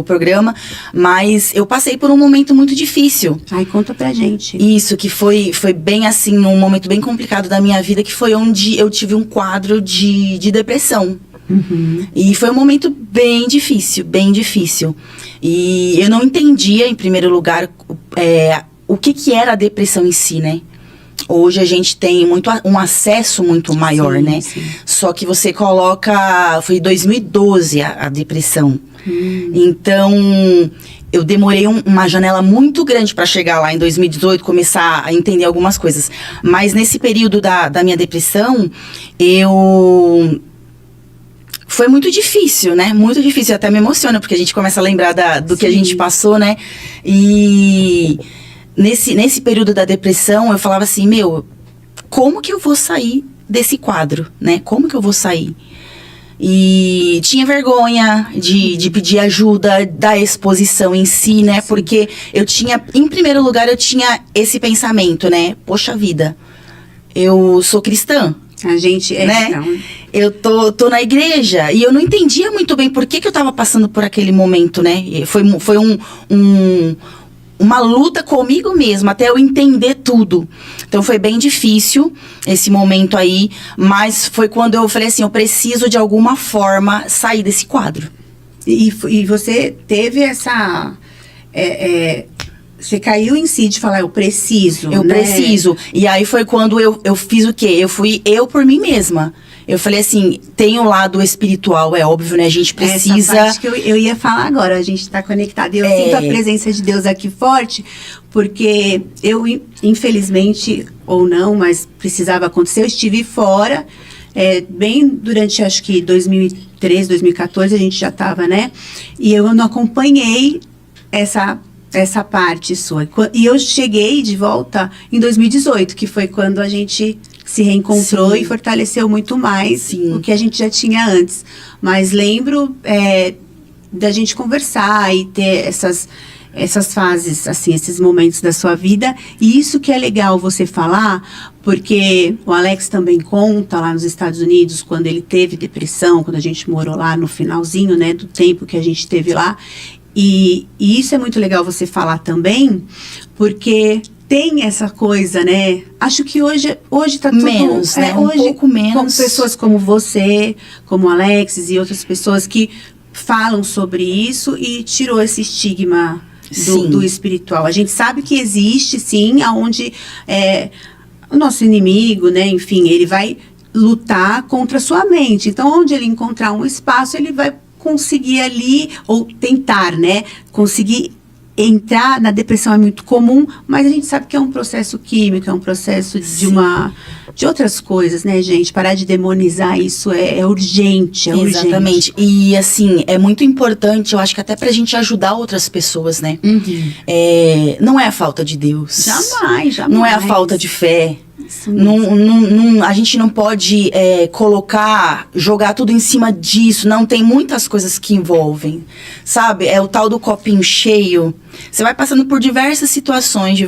o programa, mas eu passei por um momento muito difícil. Ai, conta pra gente. Isso, que foi bem assim, um momento bem complicado da minha vida, que foi onde eu tive um quadro de depressão. E foi um momento bem difícil, bem difícil. E eu não entendia, em primeiro lugar, o que era a depressão em si, né? Hoje a gente tem um acesso muito maior, né? Sim. Só que você coloca... Foi em 2012 a depressão. Então, eu demorei uma janela muito grande para chegar lá em 2018, começar a entender algumas coisas. Mas nesse período da minha depressão, foi muito difícil, né? Muito difícil. Até me emociona, porque a gente começa a lembrar do que a gente passou, né? E nesse período da depressão, eu falava assim, como que eu vou sair desse quadro, né? Como que eu vou sair? E tinha vergonha de pedir ajuda da exposição em si, né? Sim. Porque em primeiro lugar, eu tinha esse pensamento, né? Poxa vida, eu sou cristã. A gente né? Então. Eu tô na igreja e eu não entendia muito bem por que eu tava passando por aquele momento, né? Foi uma luta comigo mesma, até eu entender tudo. Então, foi bem difícil esse momento aí, mas foi quando eu falei assim, eu preciso de alguma forma sair desse quadro. E você teve essa... você caiu em si de falar, eu preciso, Eu né? preciso. E aí foi quando eu fiz o quê? Eu fui por mim mesma. Eu falei assim, tem o lado espiritual, é óbvio, né? A gente precisa... Essa parte que eu ia falar agora, a gente tá conectado. E eu sinto a presença de Deus aqui forte, porque eu, infelizmente, ou não, mas precisava acontecer, eu estive fora, bem durante, acho que 2013, 2014, a gente já tava, né? E eu não acompanhei essa parte sua. E eu cheguei de volta em 2018, que foi quando a gente se reencontrou. Sim. E fortaleceu muito mais. Sim. O que a gente já tinha antes. Mas lembro da gente conversar e ter essas fases, assim, esses momentos da sua vida. E isso que é legal você falar, porque o Alex também conta lá nos Estados Unidos, quando ele teve depressão, quando a gente morou lá no finalzinho, né, do tempo que a gente teve lá. E isso é muito legal você falar também, porque tem essa coisa, né? Acho que hoje tá tudo... Menos, né? Um pouco menos. Com pessoas como você, como o Alex e outras pessoas que falam sobre isso e tirou esse estigma do espiritual. A gente sabe que existe, sim, aonde o nosso inimigo, né? Enfim, ele vai lutar contra a sua mente. Então, onde ele encontrar um espaço, ele vai conseguir ali, ou tentar, né, conseguir entrar na depressão. É muito comum, mas a gente sabe que é um processo químico, é um processo de outras coisas, né, gente? Parar de demonizar isso é urgente, Exatamente. Urgente. E, assim, é muito importante, eu acho que até pra gente ajudar outras pessoas, né? Não é a falta de Deus. Jamais. Não é a falta de fé. A gente não pode jogar tudo em cima disso. Não, tem muitas coisas que envolvem, sabe? É o tal do copinho cheio. Você vai passando por diversas situações,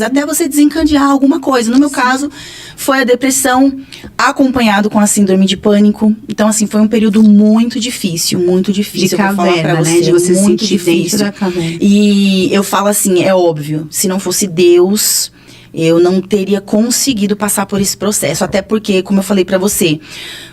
até você desencadear alguma coisa. No meu caso, foi a depressão acompanhado com a síndrome de pânico. Então, assim, foi um período muito difícil, muito difícil. De caverna, vou falar pra você, né? De você muito sentir difícil. Dentro da caverna. E eu falo assim, é óbvio, se não fosse Deus, eu não teria conseguido passar por esse processo. Até porque, como eu falei pra você,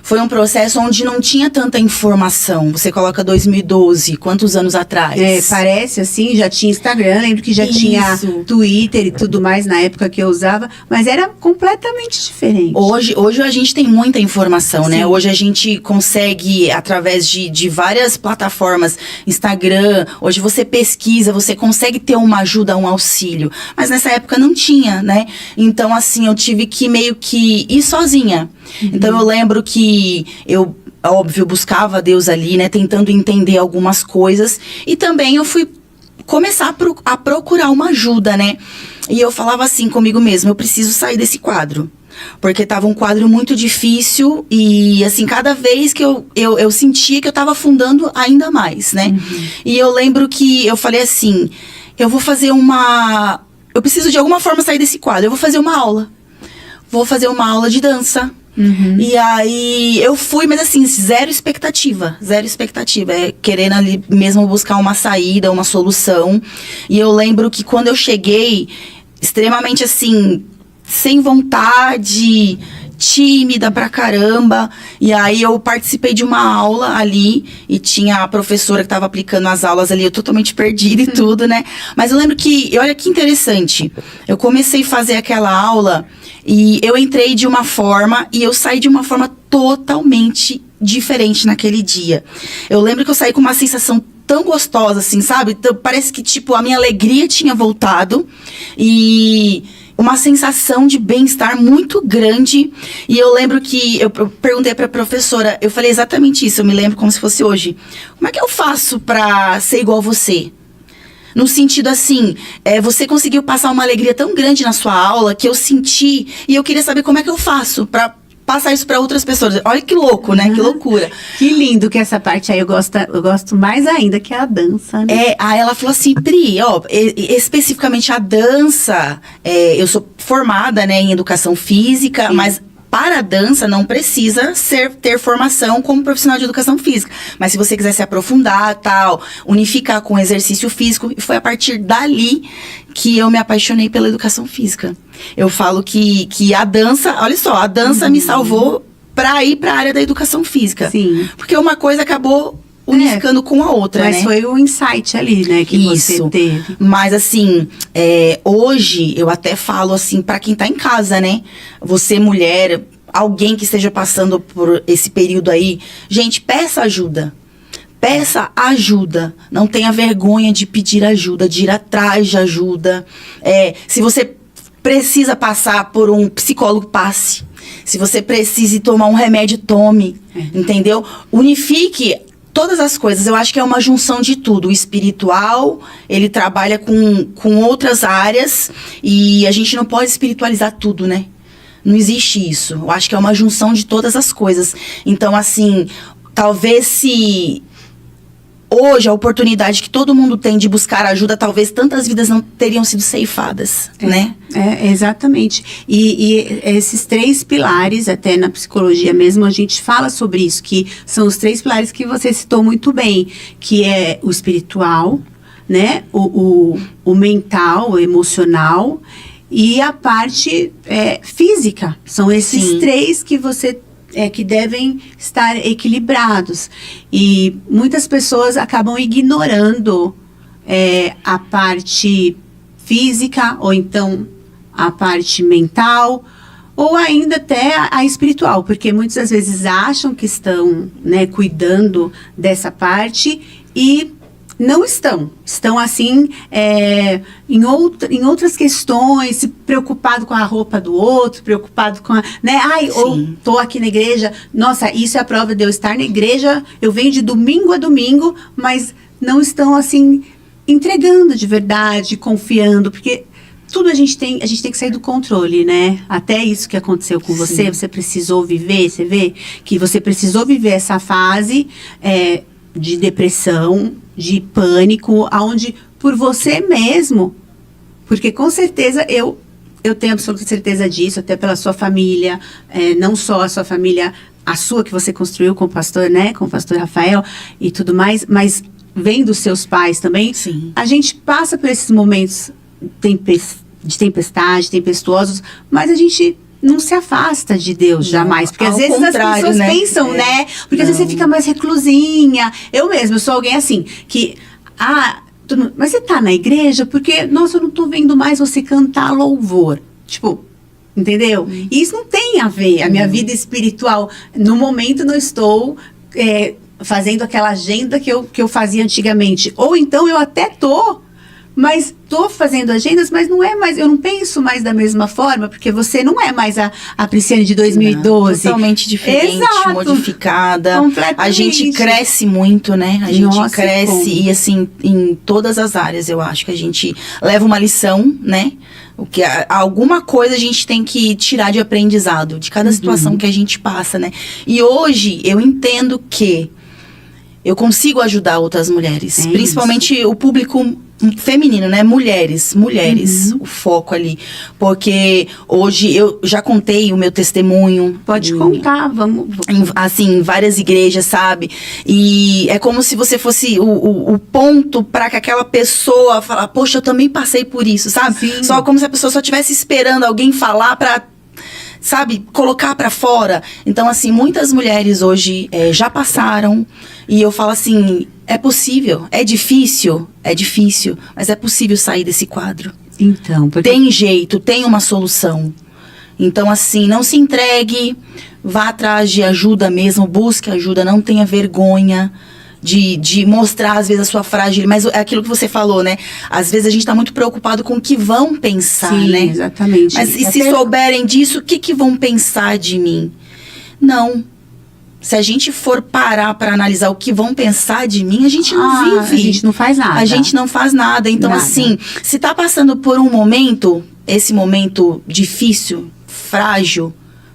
foi um processo onde não tinha tanta informação. Você coloca 2012, quantos anos atrás? Parece assim, já tinha Instagram, lembro que já tinha Twitter e tudo mais na época que eu usava, mas era completamente diferente. Hoje a gente tem muita informação, né? Hoje a gente consegue, através de várias plataformas, Instagram, hoje você pesquisa, você consegue ter uma ajuda, um auxílio. Mas nessa época não tinha, né? Então, assim, eu tive que meio que ir sozinha. Então, eu lembro que eu, óbvio, buscava Deus ali, né? Tentando entender algumas coisas. E também eu fui começar a procurar uma ajuda, né? E eu falava assim comigo mesma, eu preciso sair desse quadro. Porque tava um quadro muito difícil e, assim, cada vez que eu sentia que eu tava afundando ainda mais, né? E eu lembro que eu falei assim, eu preciso de alguma forma sair desse quadro, eu vou fazer uma aula. Vou fazer uma aula de dança. E aí eu fui, mas assim, zero expectativa. Querendo ali mesmo buscar uma saída, uma solução. E eu lembro que quando eu cheguei, extremamente assim, sem vontade, tímida pra caramba. E aí eu participei de uma aula ali e tinha a professora que tava aplicando as aulas ali, eu totalmente perdida e tudo, né? Mas eu lembro que, olha que interessante, eu comecei a fazer aquela aula e eu entrei de uma forma e eu saí de uma forma totalmente diferente naquele dia. Eu lembro que eu saí com uma sensação tão gostosa, assim, sabe? Então, parece que, tipo, a minha alegria tinha voltado e uma sensação de bem-estar muito grande. E eu lembro que eu perguntei pra professora, eu falei exatamente isso, eu me lembro como se fosse hoje. Como é que eu faço pra ser igual a você? No sentido assim, você conseguiu passar uma alegria tão grande na sua aula que eu senti e eu queria saber como é que eu faço pra passar isso pra outras pessoas. Olha que louco, né? Que loucura. Que lindo que essa parte aí eu gosto mais ainda, que é a dança, né? Aí ela falou assim, Pri, especificamente a dança, eu sou formada, né, em educação física, sim, mas para a dança não precisa ter formação como profissional de educação física. Mas se você quiser se aprofundar, tal, unificar com exercício físico, e foi a partir dali que eu me apaixonei pela educação física. Eu falo que a dança, olha só, a dança me salvou para ir para a área da educação física. Sim. Porque uma coisa acabou unificando com a outra, mas né? Foi o insight ali, né, que você teve. Mas assim, hoje eu até falo assim para quem tá em casa, né? Você, mulher, alguém que esteja passando por esse período aí, gente, peça ajuda. Peça ajuda. Não tenha vergonha de pedir ajuda, de ir atrás de ajuda. Se você precisa passar por um psicólogo, passe. Se você precisa tomar um remédio, tome. Entendeu? Unifique todas as coisas. Eu acho que é uma junção de tudo. O espiritual, ele trabalha com outras áreas e a gente não pode espiritualizar tudo, né? Não existe isso. Eu acho que é uma junção de todas as coisas. Então, assim, talvez se hoje a oportunidade que todo mundo tem de buscar ajuda, talvez tantas vidas não teriam sido ceifadas, né? Exatamente. E esses 3 pilares, até na psicologia mesmo, a gente fala sobre isso, que são os 3 pilares que você citou muito bem, que é o espiritual, né? O mental, o emocional e a parte física. São esses Sim. 3 que você que devem estar equilibrados. E muitas pessoas acabam ignorando a parte física, ou então a parte mental, ou ainda até a espiritual, porque muitas das vezes acham que estão, né, cuidando dessa parte e não estão assim em outras questões, preocupado com a roupa do outro, preocupado com né, ou tô aqui na igreja, nossa, isso é a prova de eu estar na igreja, eu venho de domingo a domingo, mas não estão assim entregando de verdade, confiando, porque tudo a gente tem que sair do controle, né? Até isso que aconteceu com você precisou viver, você vê que você precisou viver essa fase de depressão, de pânico, aonde por você mesmo, porque com certeza eu tenho absoluta certeza disso, até pela sua família, não só a sua família, a sua que você construiu com o pastor, né, com o pastor Rafael e tudo mais, mas vem dos seus pais também. Sim. A gente passa por esses momentos de tempestade, tempestuosos, mas a gente não se afasta de Deus jamais. Porque às vezes as pessoas pensam, né? Porque às vezes você fica mais reclusinha. Eu sou alguém assim, que... mas você tá na igreja? Porque, nossa, eu não tô vendo mais você cantar louvor. Tipo, entendeu? E isso não tem a ver. A minha vida espiritual, no momento, não estou... fazendo aquela agenda que eu fazia antigamente. Ou então eu até mas tô fazendo agendas, mas não é mais, eu não penso mais da mesma forma, porque você não é mais a Prisciane de 2012. Totalmente diferente, Exato. Modificada. A gente cresce muito, né? A gente cresce e assim, em todas as áreas, eu acho que a gente leva uma lição, né? Alguma coisa a gente tem que tirar de aprendizado, de cada situação que a gente passa, né? E hoje eu entendo que eu consigo ajudar outras mulheres, principalmente o público feminino, né? Mulheres, o foco ali. Porque hoje eu já contei o meu testemunho. Pode contar, vamos. Assim, em várias igrejas, sabe? E é como se você fosse o ponto para que aquela pessoa falar, poxa, eu também passei por isso, sabe? Sim. Só como se a pessoa só estivesse esperando alguém falar para, sabe, colocar pra fora. Então, assim, muitas mulheres hoje já passaram. E eu falo assim, é possível, é difícil, mas é possível sair desse quadro. Então, porque... Tem jeito, tem uma solução. Então, assim, não se entregue, vá atrás de ajuda mesmo, busque ajuda, não tenha vergonha de mostrar, às vezes, a sua fragilidade. Mas é aquilo que você falou, né? Às vezes a gente tá muito preocupado com o que vão pensar, Sim, né? Exatamente. Mas e se souberem disso, o que vão pensar de mim? Não. Se a gente for parar para analisar o que vão pensar de mim, a gente não vive. A gente não faz nada. A gente não faz nada. Então, Nada. assim, se tá passando por um momento, esse momento difícil, frágil,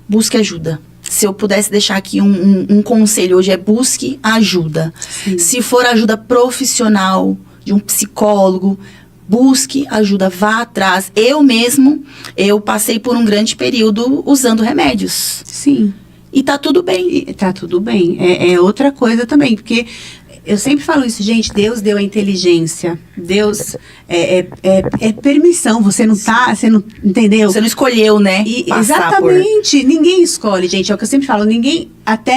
busque ajuda. Se eu pudesse deixar aqui um conselho hoje, é busque ajuda. Sim. Se for ajuda profissional, de um psicólogo, busque ajuda, vá atrás. Eu passei por um grande período usando remédios. Sim. E tá tudo bem. E tá tudo bem. É outra coisa também, porque eu sempre falo isso, gente, Deus deu a inteligência. Deus é permissão. Você não entendeu? Você não escolheu, né? Exatamente. Ninguém escolhe, gente. É o que eu sempre falo. Ninguém, até